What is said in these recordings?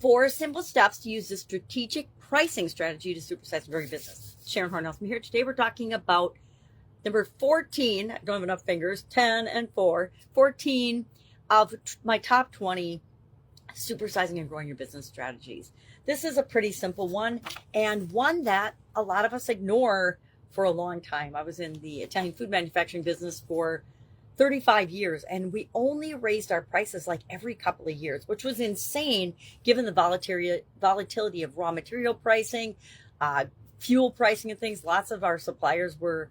4 simple steps to use the strategic pricing strategy to supersize your business. Sharon Horne-Ellstrom here. Today we're talking about number 14. I don't have enough fingers. 10 and 4. 14 of my top 20 supersizing and growing your business strategies. This is a pretty simple one, and one that a lot of us ignore for a long time. I was in the Italian food manufacturing business for 35 years, and we only raised our prices like every couple of years, which was insane given the volatility of raw material pricing, fuel pricing and things. Lots of our suppliers were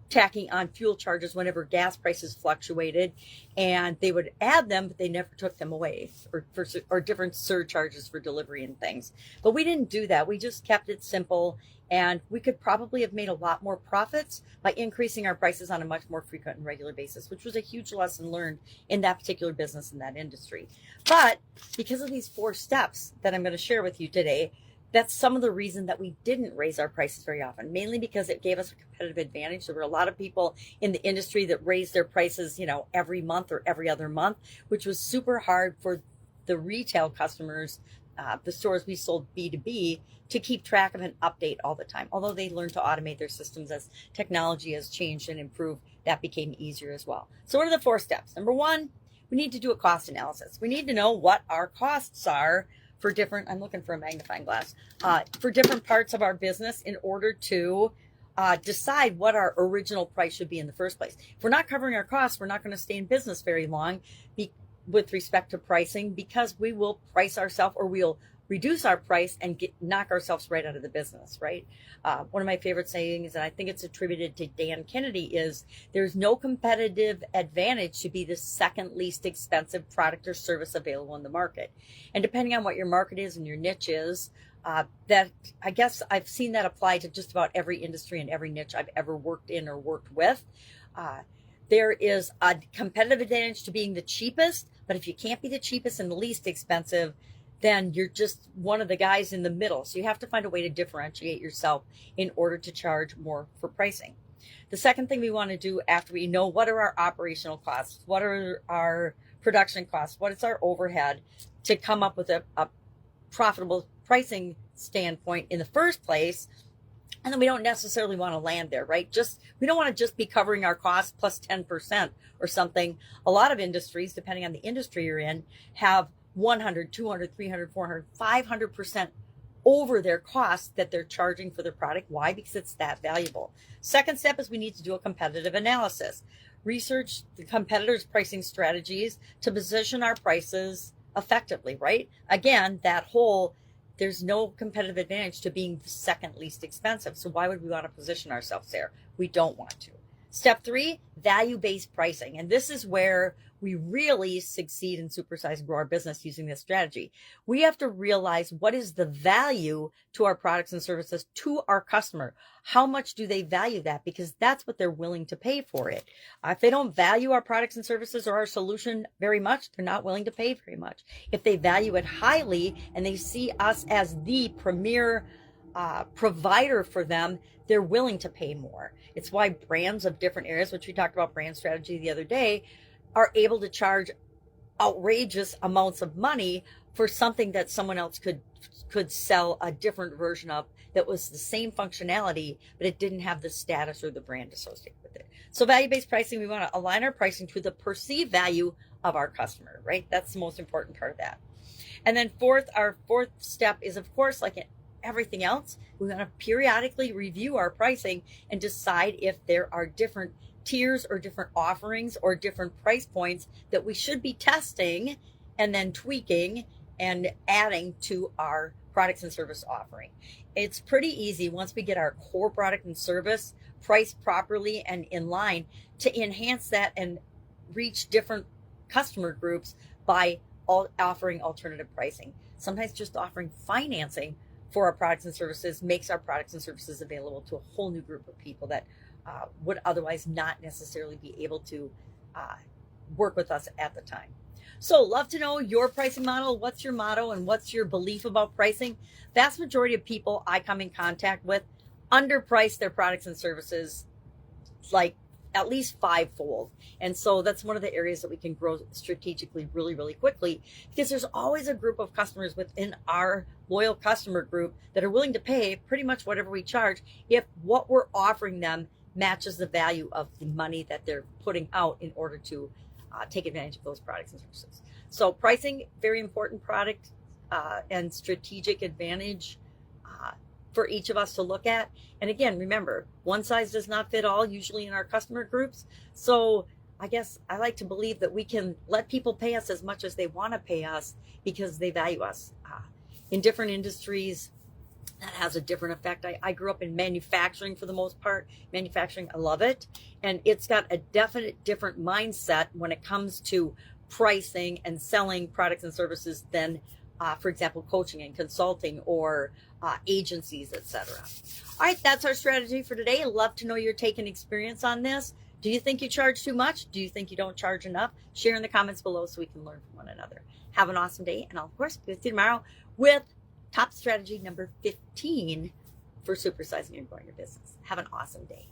tacking on fuel charges whenever gas prices fluctuated, and they would add them, but they never took them away, or different surcharges for delivery and things. But we didn't do that. We just kept it simple, and we could probably have made a lot more profits by increasing our prices on a much more frequent and regular basis, which was a huge lesson learned in that particular business, in that industry. But because of these 4 steps that I'm going to share with you today, that's some of the reason that we didn't raise our prices very often, mainly because it gave us a competitive advantage. There were a lot of people in the industry that raised their prices, every month or every other month, which was super hard for the retail customers, the stores we sold B2B, to keep track of and update all the time. Although they learned to automate their systems as technology has changed and improved, that became easier as well. So what are the 4 steps? Number 1, we need to do a cost analysis. We need to know what our costs are for different, I'm looking for a magnifying glass, for different parts of our business in order to decide what our original price should be in the first place. If we're not covering our costs, we're not going to stay in business very long with respect to pricing, because we will price ourselves, or we'll reduce our price and knock ourselves right out of the business, right? One of my favorite sayings, and I think it's attributed to Dan Kennedy, is there's no competitive advantage to be the second least expensive product or service available in the market. And depending on what your market is and your niche is, that, I guess I've seen that apply to just about every industry and every niche I've ever worked in or worked with. There is a competitive advantage to being the cheapest, but if you can't be the cheapest and the least expensive, then you're just one of the guys in the middle. So you have to find a way to differentiate yourself in order to charge more for pricing. The second thing we want to do after we know what are our operational costs, what are our production costs, what is our overhead, to come up with a profitable pricing standpoint in the first place. And then we don't necessarily want to land there, right? We don't want to just be covering our costs plus 10% or something. A lot of industries, depending on the industry you're in, have 100, 200, 300, 400, 500% over their cost that they're charging for their product. Why? Because it's that valuable. Second step is we need to do a competitive analysis. Research the competitors' pricing strategies to position our prices effectively, right? Again, there's no competitive advantage to being the second least expensive. So why would we want to position ourselves there? We don't want to. Step 3, value-based pricing. And this is where we really succeed in supersize and grow our business using this strategy. We have to realize what is the value to our products and services to our customer. How much do they value that? Because that's what they're willing to pay for it. If they don't value our products and services or our solution very much, they're not willing to pay very much. If they value it highly and they see us as the premier provider for them, they're willing to pay more. It's why brands of different areas, which we talked about brand strategy the other day, are able to charge outrageous amounts of money for something that someone else could sell a different version of that was the same functionality, but it didn't have the status or the brand associated with it. So value-based pricing, we want to align our pricing to the perceived value of our customer, right? That's the most important part of that. And then our fourth step is, of course, like everything else, we want to periodically review our pricing and decide if there are different tiers or different offerings or different price points that we should be testing and then tweaking and adding to our products and service offering. It's pretty easy once we get our core product and service priced properly and in line to enhance that and reach different customer groups by offering alternative pricing. Sometimes just offering financing for our products and services makes our products and services available to a whole new group of people that would otherwise not necessarily be able to work with us at the time. So love to know your pricing model. What's your motto and what's your belief about pricing? Vast majority of people I come in contact with underprice their products and services like at least fivefold. And so that's one of the areas that we can grow strategically really, really quickly, because there's always a group of customers within our loyal customer group that are willing to pay pretty much whatever we charge if what we're offering them matches the value of the money that they're putting out in order to take advantage of those products and services. So pricing, very important product and strategic advantage for each of us to look at. And again, remember, one size does not fit all, usually in our customer groups. So I guess I like to believe that we can let people pay us as much as they want to pay us because they value us. In different industries, that has a different effect. I grew up in manufacturing for the most part. Manufacturing, I love it. And it's got a definite different mindset when it comes to pricing and selling products and services than, for example, coaching and consulting or agencies, etc. All right, that's our strategy for today. I'd love to know your take and experience on this. Do you think you charge too much? Do you think you don't charge enough? Share in the comments below so we can learn from one another. Have an awesome day, and I'll, of course, be with you tomorrow with top strategy number 15 for supersizing and growing your business. Have an awesome day.